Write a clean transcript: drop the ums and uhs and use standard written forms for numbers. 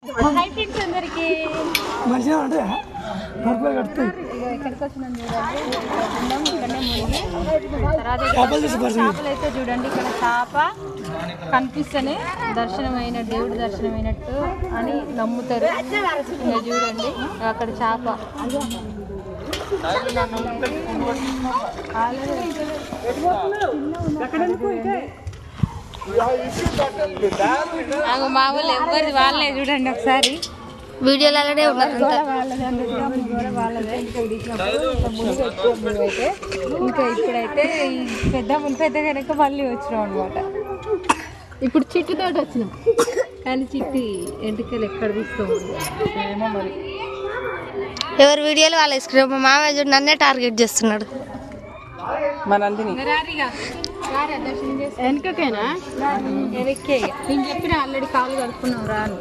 Hi friends అందరికి మంచిగా అంటే కడుపులో కడుతుంది. ఎక్కడికి వచ్చినాం చూడండి. చేపలు అయితే చూడండి, ఇక్కడ చేప కనిపిస్తేనే దర్శనం అయిన దేవుడు దర్శనం అయినట్టు అని నమ్ముతారు. ఇంకా చూడండి అక్కడ చేప మామూలు ఎవరిది వాళ్ళే చూడండి ఒకసారి వీడియోలు అలానే ఉన్నారు. ఇంకా ఇప్పుడైతే పెద్ద కనుక మళ్ళీ వచ్చినాం అనమాట. ఇప్పుడు చిట్టుతోటి వచ్చినాం కానీ చిట్టి ఎంటికలు ఎక్కడ తీసుకోము ఏమో మరి. ఎవరి వీడియోలు వాళ్ళ ఇష్టం. మా మామయ్య చూడు నన్నే టార్గెట్ చేస్తున్నాడు. వెనకకేనా వెనక్కే నేను చెప్పిన ఆల్రెడీ కాలు కడుక్కున్నాం రాను.